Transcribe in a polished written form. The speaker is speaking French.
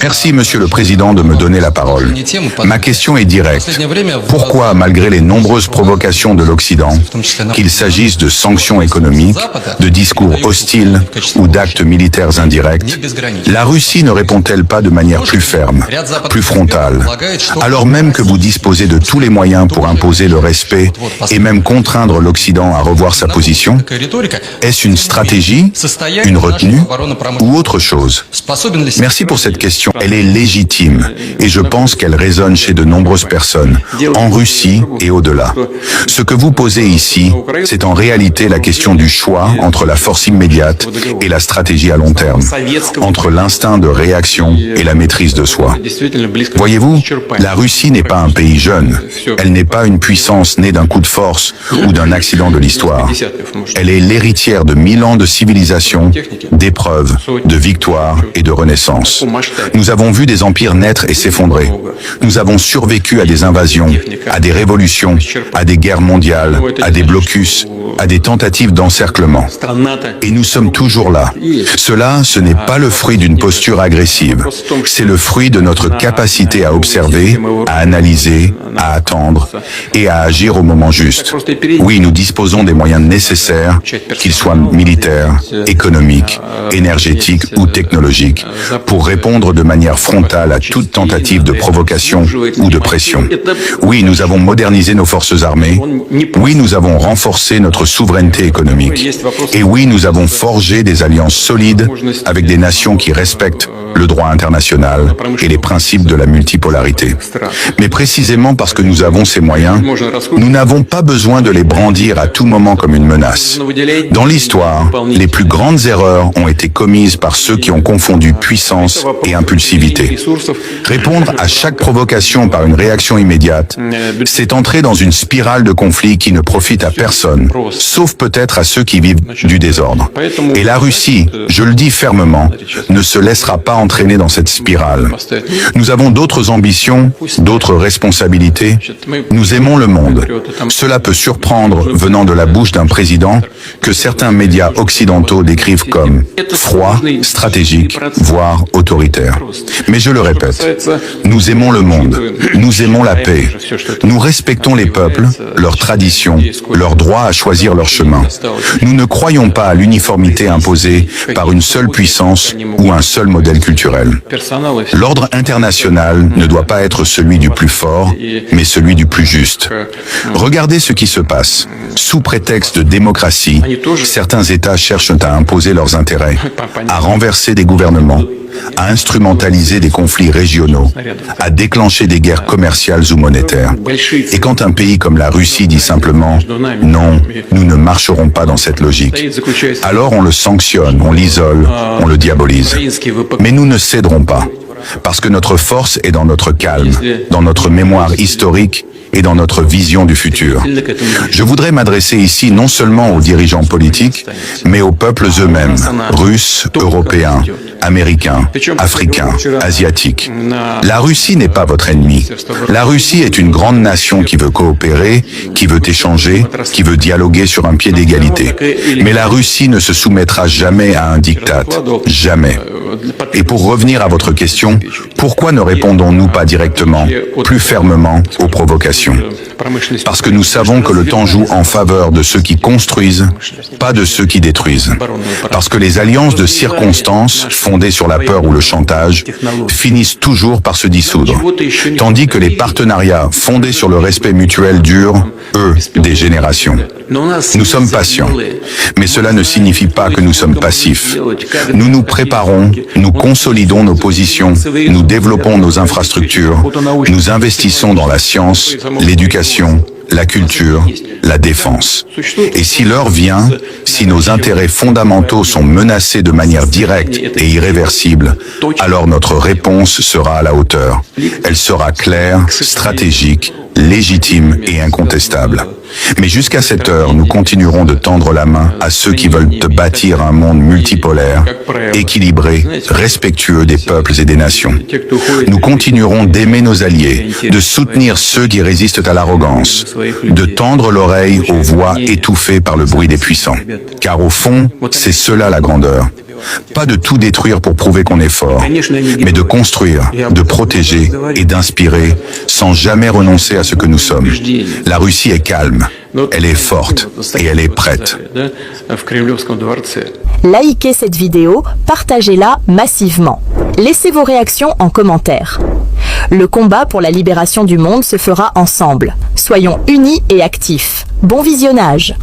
Merci, Monsieur le Président, de me donner la parole. Ma question est directe. Pourquoi, malgré les nombreuses provocations de l'Occident, qu'il s'agisse de sanctions économiques, de discours hostiles ou d'actes militaires indirects, la Russie ne répond-elle pas de manière plus ferme, plus frontale, alors même que vous disposez de tous les moyens pour imposer le respect et même contraindre l'Occident à revoir sa position? Est-ce une stratégie, une retenue ou autre chose? Merci pour cette question. Elle est légitime et je pense qu'elle résonne chez de nombreuses personnes, en Russie et au-delà. Ce que vous posez ici, c'est en réalité la question du choix entre la force immédiate et la stratégie à long terme, entre l'instinct de réaction et la maîtrise de soi. Voyez-vous, la Russie n'est pas un pays jeune. Elle n'est pas une puissance née d'un coup de force ou d'un accident de l'histoire. Elle est l'héritière de 1000 ans de civilisation, d'épreuves, de victoires et de renaissance. Nous avons vu des empires naître et s'effondrer. Nous avons survécu à des invasions, à des révolutions, à des guerres mondiales, à des blocus, à des tentatives d'encerclement. Et nous sommes toujours là. Cela, ce n'est pas le fruit d'une posture agressive. C'est le fruit de notre capacité à observer, à analyser, à attendre et à agir au moment juste. Oui, nous disposons des moyens nécessaires, qu'ils soient militaires, économiques, énergétiques ou technologiques, pour répondre de manière frontale à toute tentative de provocation ou de pression. Oui, nous avons modernisé nos forces armées. Oui, nous avons renforcé notre souveraineté économique. Et oui, nous avons forgé des alliances solides avec des nations qui respectent le droit international et les principes de la multipolarité. Mais précisément parce que nous avons ces moyens, nous n'avons pas besoin de les brandir à tout moment comme une menace. Dans l'histoire, les plus grandes erreurs ont été commises par ceux qui ont confondu puissance et impulsivité. Répondre à chaque provocation par une réaction immédiate, c'est entrer dans une spirale de conflit qui ne profite à personne, sauf peut-être à ceux qui vivent du désordre. Et la Russie, je le dis fermement, ne se laissera pas entraîner dans cette spirale. Nous avons d'autres ambitions, d'autres responsabilités. Nous aimons le monde. Cela peut surprendre venant de la bouche d'un président que certains médias occidentaux décrivent comme froid, stratégique, voire autoritaire. Mais je le répète, nous aimons le monde, nous aimons la paix, nous respectons les peuples, leurs traditions, leur droit à choisir leur chemin. Nous ne croyons pas à l'uniformité imposée par une seule puissance ou un seul modèle culturel. L'ordre international ne doit pas être celui du plus fort, mais celui du plus juste. Regardez ce qui se passe. Sous prétexte de démocratie, certains États cherchent à imposer leurs intérêts, à renverser des gouvernements, à instrumentaliser des conflits régionaux, à déclencher des guerres commerciales ou monétaires. Et quand un pays comme la Russie dit simplement « non, nous ne marcherons pas dans cette logique », alors on le sanctionne, on l'isole, on le diabolise. Mais nous ne céderons pas, parce que notre force est dans notre calme, dans notre mémoire historique et dans notre vision du futur. Je voudrais m'adresser ici non seulement aux dirigeants politiques, mais aux peuples eux-mêmes, russes, européens, américains, africains, asiatiques. La Russie n'est pas votre ennemi. La Russie est une grande nation qui veut coopérer, qui veut échanger, qui veut dialoguer sur un pied d'égalité. Mais la Russie ne se soumettra jamais à un diktat. Jamais. Et pour revenir à votre question, pourquoi ne répondons-nous pas directement, plus fermement aux provocations? Parce que nous savons que le temps joue en faveur de ceux qui construisent, pas de ceux qui détruisent. Parce que les alliances de circonstances, fondées sur la peur ou le chantage, finissent toujours par se dissoudre. Tandis que les partenariats fondés sur le respect mutuel durent, eux, des générations. Nous sommes patients, mais cela ne signifie pas que nous sommes passifs. Nous nous préparons, nous consolidons nos positions, nous développons nos infrastructures, nous investissons dans la science, l'éducation, la culture, la défense. Et si l'heure vient, si nos intérêts fondamentaux sont menacés de manière directe et irréversible, alors notre réponse sera à la hauteur. Elle sera claire, stratégique, légitime et incontestable. Mais jusqu'à cette heure, nous continuerons de tendre la main à ceux qui veulent bâtir un monde multipolaire, équilibré, respectueux des peuples et des nations. Nous continuerons d'aimer nos alliés, de soutenir ceux qui résistent à l'arrogance, de tendre l'oreille aux voix étouffées par le bruit des puissants. Car au fond, c'est cela la grandeur. Pas de tout détruire pour prouver qu'on est fort, mais de construire, de protéger et d'inspirer sans jamais renoncer à ce que nous sommes. La Russie est calme, elle est forte et elle est prête. Likez cette vidéo, partagez-la massivement. Laissez vos réactions en commentaire. Le combat pour la libération du monde se fera ensemble. Soyons unis et actifs. Bon visionnage!